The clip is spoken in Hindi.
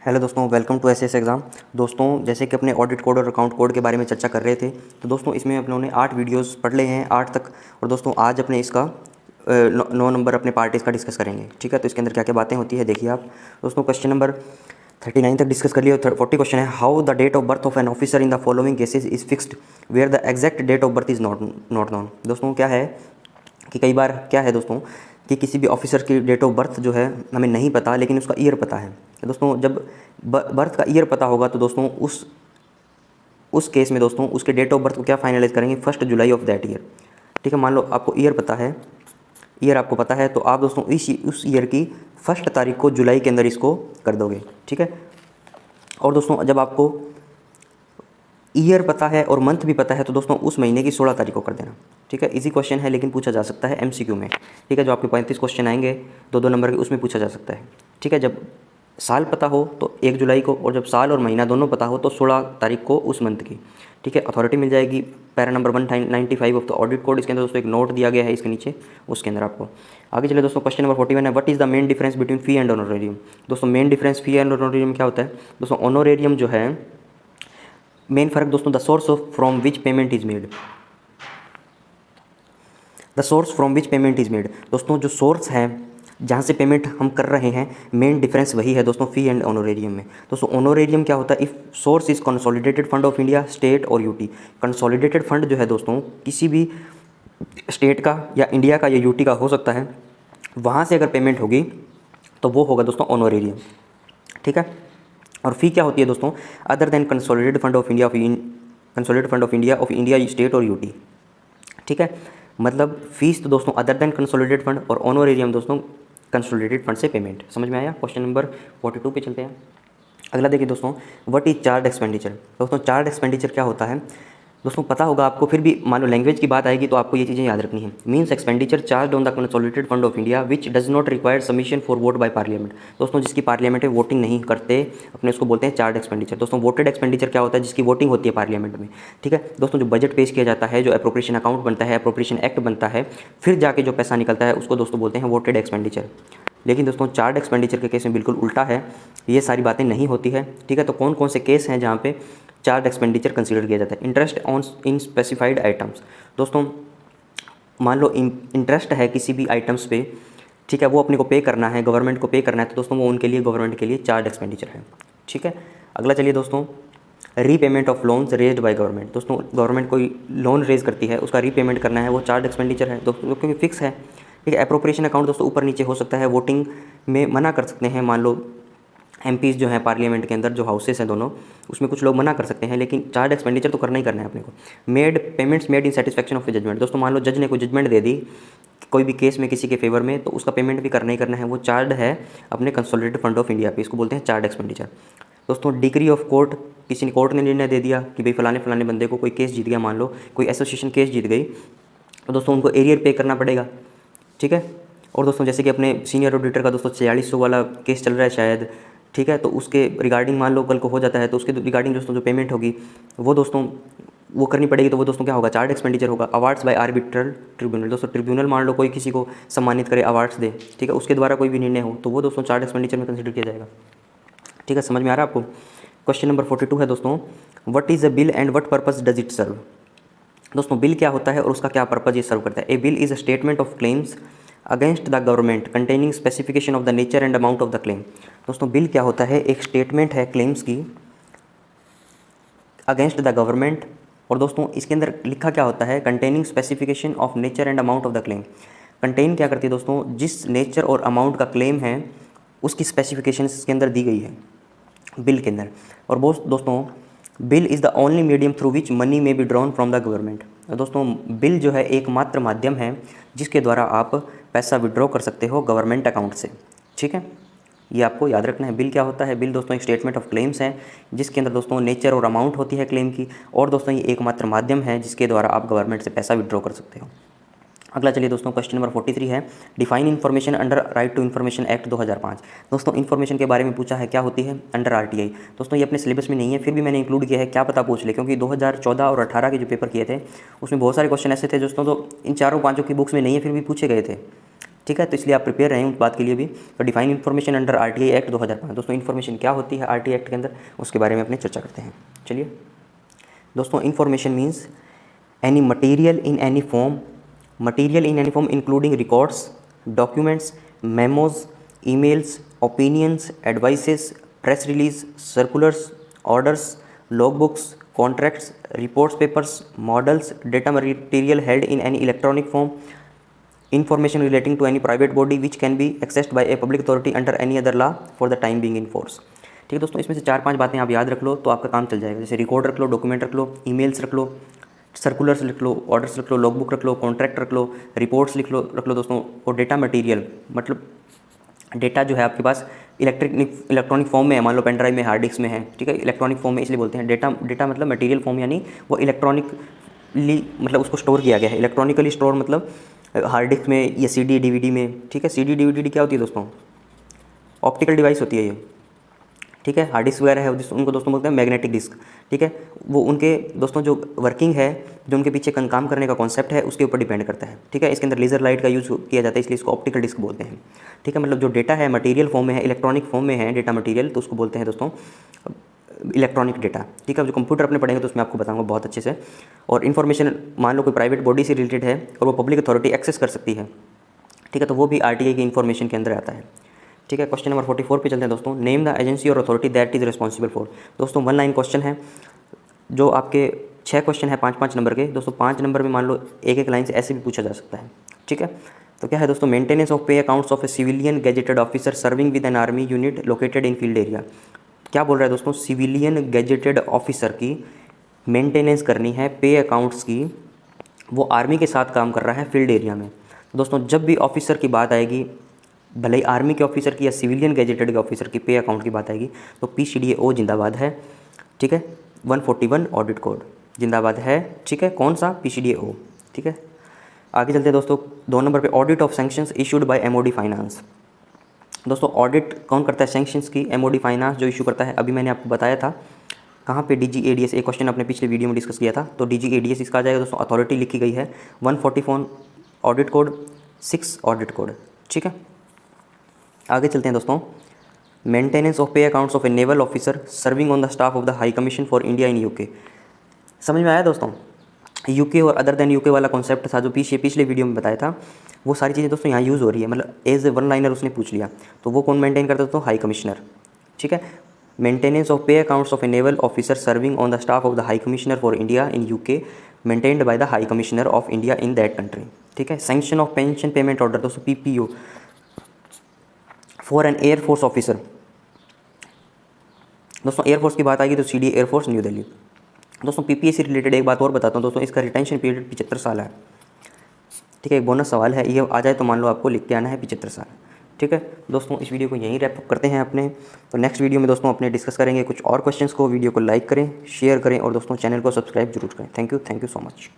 हेलो दोस्तों, वेलकम टू एसएस एग्ज़ाम। दोस्तों, जैसे कि अपने ऑडिट कोड और अकाउंट कोड के बारे में चर्चा कर रहे थे, तो दोस्तों इसमें अपनों ने 8 वीडियोस पढ़ लिए हैं 8 तक। और दोस्तों आज अपने इसका 9 नंबर अपने पार्ट इसका डिस्कस करेंगे। ठीक है, तो इसके अंदर क्या क्या बातें होती है देखिए आप। दोस्तों क्वेश्चन नंबर 39 तक डिस्कस कर लिया। 40 क्वेश्चन है, how the date of birth of an officer in the following cases is fixed where the exact date of birth is not known. दोस्तों क्या है कि कई बार क्या है दोस्तों कि किसी भी ऑफिसर की डेट ऑफ बर्थ जो है हमें नहीं पता, लेकिन उसका ईयर पता है। दोस्तों जब बर्थ का ईयर पता होगा तो दोस्तों उस केस में दोस्तों उसके डेट ऑफ बर्थ को क्या फाइनलाइज करेंगे, 1 जुलाई ऑफ दैट ईयर। ठीक है, मान लो आपको ईयर पता है, ईयर आपको पता है, तो आप दोस्तों उस ईयर की 1 तारीख को जुलाई के अंदर इसको कर दोगे। ठीक है, और दोस्तों जब आपको ईयर पता है और मंथ भी पता है तो दोस्तों उस महीने की 16 तारीख को कर देना। ठीक है, इजी क्वेश्चन है लेकिन पूछा जा सकता है एमसीक्यू में। ठीक है, जो आपके 35 क्वेश्चन आएंगे 2-2 नंबर के, उसमें पूछा जा सकता है। ठीक है, जब साल पता हो तो 1 जुलाई को, और जब साल और महीना दोनों पता हो तो 16 तारीख को उस मंथ की। ठीक है, अथॉरिटी मिल जाएगी para number 195 of the audit code. इसके अंदर दोस्तों एक नोट दिया गया है इसके नीचे, उसके अंदर आपको आगे चले। दोस्तों क्वेश्चन नंबर 41 है, what is the main difference between fee and honorarium. दोस्तों main difference fee and honorarium क्या होता है। दोस्तों ऑनोरेरियम जो है, मेन फ़र्क दोस्तों, the source of from which payment is made, the source from which payment is made. दोस्तों जो सोर्स है जहाँ से पेमेंट हम कर रहे हैं, मेन डिफरेंस वही है दोस्तों फ़ी एंड ऑनोरेरियम में। दोस्तों ऑनोरेरियम क्या होता है, if source is consolidated fund of India, state और यूटी। कंसोलिडेटेड फंड जो है दोस्तों किसी भी स्टेट का या इंडिया का या यूटी का हो सकता है, वहाँ से अगर पेमेंट होगी तो वो होगा दोस्तों ऑनोरेरियम। ठीक है, और फ़ी क्या होती है दोस्तों, other than consolidated fund of India of India state और यूटी। ठीक है, मतलब फीस तो दोस्तों अदर देन कंसोलिडेटेड फंड, और ऑनोरेरियम दोस्तों कंसोलिडेटेड फंड से पेमेंट। समझ में आया। क्वेश्चन नंबर 42 पे चलते हैं। अगला देखिए दोस्तों, व्हाट इज चार्ज एक्सपेंडिचर। दोस्तों चार्ज एक्सपेंडिचर क्या होता है दोस्तों, पता होगा आपको, फिर भी मान लो लैंग्वेज की बात आएगी तो आपको ये चीज़ें याद रखनी है। Means expenditure charge on the consolidated fund of India which does not require submission for vote by parliament. दोस्तों जिसकी पार्लियामेंट में वोटिंग नहीं करते अपने, उसको बोलते हैं चार्ज एक्सपेंडिचर। दोस्तों वोटेड एक्सपेंडिचर क्या होता है, जिसकी वोटिंग होती है पार्लियामेंट में। ठीक है दोस्तों, जो बजट पेश किया जाता है, जो अप्रोप्रिएशन अकाउंट बनता है, अप्रोप्रिएशन एक्ट बनता है, फिर जाके जो पैसा निकलता है उसको दोस्तों बोलते हैं वोटेड एक्सपेंडिचर। लेकिन दोस्तों चार्ज एक्सपेंडिचर के केस में बिल्कुल उल्टा है, ये सारी बातें नहीं होती है। ठीक है, तो कौन कौन से केस हैं जहाँ पे चार्ज एक्सपेंडिचर कंसीडर किया जाता है। Interest on in specified items. दोस्तों मान लो इंटरेस्ट है किसी भी आइटम्स पे, ठीक है, वो अपने को पे करना है, गवर्नमेंट को पे करना है, तो दोस्तों वो उनके लिए, गवर्नमेंट के लिए चार्ज एक्सपेंडिचर है। ठीक है, अगला चलिए दोस्तों, repayment of loans raised by government. दोस्तों गवर्नमेंट कोई लोन रेज करती है, उसका रीपेमेंट करना है, वो चार्ज एक्सपेंडिचर है दोस्तों, क्योंकि फिक्स है। ठीक है, अप्रोप्रिएशन अकाउंट दोस्तों ऊपर नीचे हो सकता है, वोटिंग में मना कर सकते हैं। मान लो एमपीज़ जो हैं पार्लियामेंट के अंदर, जो हाउसेस हैं दोनों, उसमें कुछ लोग मना कर सकते हैं, लेकिन चार्ज एक्सपेंडिचर तो करना ही करना है अपने को। Payments made in satisfaction of judgment. दोस्तों मान लो जज ने कोई जजमेंट दे दी कोई भी केस में किसी के फेवर में, तो उसका पेमेंट भी करना ही करना है, वो चार्ज है अपने कंसोलिडेटेड फंड ऑफ इंडिया पे, इसको बोलते हैं चार्ज एक्सपेंडिचर। दोस्तों डिग्री ऑफ कोर्ट, किसी ने कोर्ट ने निर्णय दे दिया कि भाई फलाने फलाने बंदे को कोई केस जीत गया, मान लो कोई एसोसिएशन केस जीत गई, तो दोस्तों उनको एरियर पे करना पड़ेगा। ठीक है, और दोस्तों जैसे कि अपने सीनियर ऑडिटर का दोस्तों 4600 वाला केस चल रहा है शायद, ठीक है, तो उसके रिगार्डिंग मान लो कल को हो जाता है, तो उसके रिगार्डिंग दोस्तों जो पेमेंट होगी वो दोस्तों वो करनी पड़ेगी, तो वो दोस्तों क्या होगा, चार्ज एक्सपेंडिचर होगा। Awards bye arbitral tribunal. दोस्तों ट्रिब्यूनल मान लो कोई किसी को सम्मानित करे, अवार्ड्स दे, ठीक है, उसके द्वारा कोई भी निर्णय हो, तो वो दोस्तों चार्ज एक्सपेंडिचर में कंसिडर किया जाएगा। ठीक है, समझ में आ रहा है आपको। क्वेश्चन नंबर 42 है दोस्तों, what is a bill and what purpose does it serve. दोस्तों बिल क्या होता है और उसका क्या पर्पज ये सर्व करता है। A bill is a statement of claims against the government containing specification of the nature and amount of the claim. दोस्तों बिल क्या होता है, एक स्टेटमेंट है क्लेम्स की अगेंस्ट द गवर्नमेंट, और दोस्तों इसके अंदर लिखा क्या होता है, containing specification of nature and amount of the claim. Contain क्या करती है दोस्तों, जिस नेचर और अमाउंट का क्लेम है उसकी स्पेसिफिकेशन इसके अंदर दी गई है बिल के अंदर। और दोस्तों bill is the only medium through which money may be drawn from the government. दोस्तों बिल जो है एकमात्र माध्यम है जिसके द्वारा आप पैसा विड्रॉ कर सकते हो गवर्नमेंट अकाउंट से। ठीक है, ये आपको याद रखना है। बिल क्या होता है, बिल दोस्तों एक स्टेटमेंट ऑफ क्लेम्स है जिसके अंदर दोस्तों नेचर और अमाउंट होती है क्लेम की, और दोस्तों ये एकमात्र माध्यम है जिसके द्वारा आप गवर्नमेंट से पैसा विड्रॉ कर सकते हो। अगला चलिए दोस्तों, क्वेश्चन नंबर 43 है, define information under right to information act 2005। दोस्तों इन्फॉर्मेशन के बारे में पूछा है, क्या होती है, अंडर आरटीआई। दोस्तों ये अपने सिलेबस में नहीं है, फिर भी मैंने इंक्लूड किया है, क्या पता पूछ ले, क्योंकि 2014 और 18 के जो पेपर किए थे उसमें बहुत सारे क्वेश्चन ऐसे थे दोस्तों, तो इन चारों पांचों की बुक्स में नहीं है, फिर भी पूछे गए थे। ठीक है, तो इसलिए आप प्रिपेयर रहें उस बात के लिए भी। तो define information under RTI act 2005। दोस्तों इन्फॉर्मेशन क्या होती है RTI एक्ट के अंदर, उसके बारे में अपने चर्चा करते हैं। चलिए दोस्तों, information means any material in any form including records, documents, memos, emails, opinions, advices, press release, circulars, orders, log books, contracts, reports, papers, models, data material held in any electronic form, information relating to any private body which can be accessed by a public authority under any other law for the time being in force। ठीक है दोस्तों, इसमें से 4-5 बातें आप याद रख लो तो आपका काम चल जाएगा। जैसे रिकॉर्ड रख लो, डॉक्यूमेंट रख लो, ईमेल्स रख लो, सर्कुलर्स लिख लो, ऑर्डर्स रख लो, लॉग बुक रख लो, कॉन्ट्रैक्ट रख लो, रिपोर्ट्स रख लो दोस्तों। और डेटा मटेरियल मतलब डेटा जो है आपके पास इलेक्ट्रॉनिक फॉर्म में है, मान लो पेन ड्राइव में, हार्ड डिस्क में है। ठीक है, इलेक्ट्रॉनिक फॉर्म में इसलिए बोलते हैं डेटा मतलब मटेरियल फॉर्म, यानी वो इलेक्ट्रॉनिकली मतलब उसको स्टोर किया गया है। इलेक्ट्रॉनिकली स्टोर मतलब हार्ड डिस्क में या CD DVD में। ठीक है, CD DVD क्या होती है दोस्तों, ऑप्टिकल डिवाइस होती है ये। ठीक है, हार्ड डिस्क वगैरह है उनको दोस्तों बोलते हैं मैग्नेटिक डिस्क। ठीक है, वो उनके दोस्तों जो वर्किंग है, जो उनके पीछे काम करने का कॉन्सेप्ट है, उसके ऊपर डिपेंड करता है। ठीक है, इसके अंदर लेज़र लाइट का यूज़ किया जाता है, इसलिए इसको ऑप्टिकल डिस्क बोलते हैं। ठीक है, मतलब जो डेटा है मटेरियल फॉर्म में है, इलेक्ट्रॉनिक फॉर्म में है डेटा मटेरियल, तो उसको बोलते हैं दोस्तों इलेक्ट्रॉनिक डेटा। ठीक है, जो कंप्यूटर अपने पढ़ेंगे तो उसमें आपको बताऊंगा बहुत अच्छे से। और इन्फॉर्मेशन मान लो कोई प्राइवेट बॉडी से रिलेटेड है और वो पब्लिक अथॉरिटी एक्सेस कर सकती है। ठीक है, तो वो भी RTI की इन्फॉर्मेशन के अंदर आता है। ठीक है, क्वेश्चन नंबर 44 पे चलते हैं दोस्तों। नेम द एजेंसी और authority that is responsible for. दोस्तों 1 लाइन क्वेश्चन है, जो आपके 6 क्वेश्चन है 5-5 नंबर के। दोस्तों 5 नंबर में मान लो एक लाइन से ऐसे भी पूछा जा सकता है। ठीक है, तो क्या है दोस्तों, मेंटेनेंस ऑफ पे accounts of a civilian gazetted officer serving with an army unit located in field area. क्या बोल रहा है दोस्तों, सिविलियन गैजेटेड ऑफिसर की मेंटेनेंस करनी है पे अकाउंट्स की, वो आर्मी के साथ काम कर रहा है फील्ड एरिया में। तो दोस्तों जब भी ऑफिसर की बात आएगी, भले ही आर्मी के ऑफिसर की या सिविलियन गैजेटेड के ऑफिसर की पे अकाउंट की बात आएगी, तो PCDAO जिंदाबाद है। ठीक है, 141 ऑडिट कोड जिंदाबाद है। ठीक है, कौन सा, PCDAO। ठीक है, आगे चलते हैं दोस्तों। 2 नंबर पे audit of sanctions issued by MOD finance. दोस्तों ऑडिट कौन करता है सैंक्शंस की, MOD फाइनेंस जो इशू करता है। अभी मैंने आपको बताया था कहाँ पे, DGADS। एक क्वेश्चन अपने पिछले वीडियो में डिस्कस किया था, तो DGADS इसका आ जाएगा दोस्तों। अथॉरिटी लिखी गई है 144 ऑडिट कोड, 6 ऑडिट कोड। ठीक है, आगे चलते हैं दोस्तों। मेंटेनेंस ऑफ पे accounts of A naval officer serving on the staff of the high commission for India in UK। समझ में आया दोस्तों, UK और अदर देन UK वाला कॉन्सेप्ट था जो पिछले वीडियो में बताया था, वो सारी चीज़ें दोस्तों यहाँ यूज़ हो रही है। मतलब एज ए 1 लाइनर उसने पूछ लिया, तो वो कौन मेंटेन करता है दोस्तों, हाई कमिश्नर। ठीक है, मेंटेनेंस ऑफ पे accounts of A naval officer serving on the staff of the high commissioner for India in UK maintained by the high commissioner of India in that country. ठीक है, sanction of pension payment order दोस्तों PPO for an air force officer. दोस्तों एयरफोर्स की बात आएगी तो CD एयरफोर्स न्यू दिल्ली। दोस्तों PPA से रिलेटेड एक बात और बताता हूँ दोस्तों, इसका रिटेंशन पीरियड 75 साल है। ठीक है, एक बोनस सवाल है, ये आ जाए तो मान लो आपको लिख के आना है 75 साल। ठीक है दोस्तों, इस वीडियो को यहीं रैप अप करते हैं अपने। तो नेक्स्ट वीडियो में दोस्तों अपने डिस्कस करेंगे कुछ और क्वेश्चंस को। वीडियो को लाइक करें, शेयर करें और दोस्तों चैनल को सब्सक्राइब जरूर करें। Thank you so much.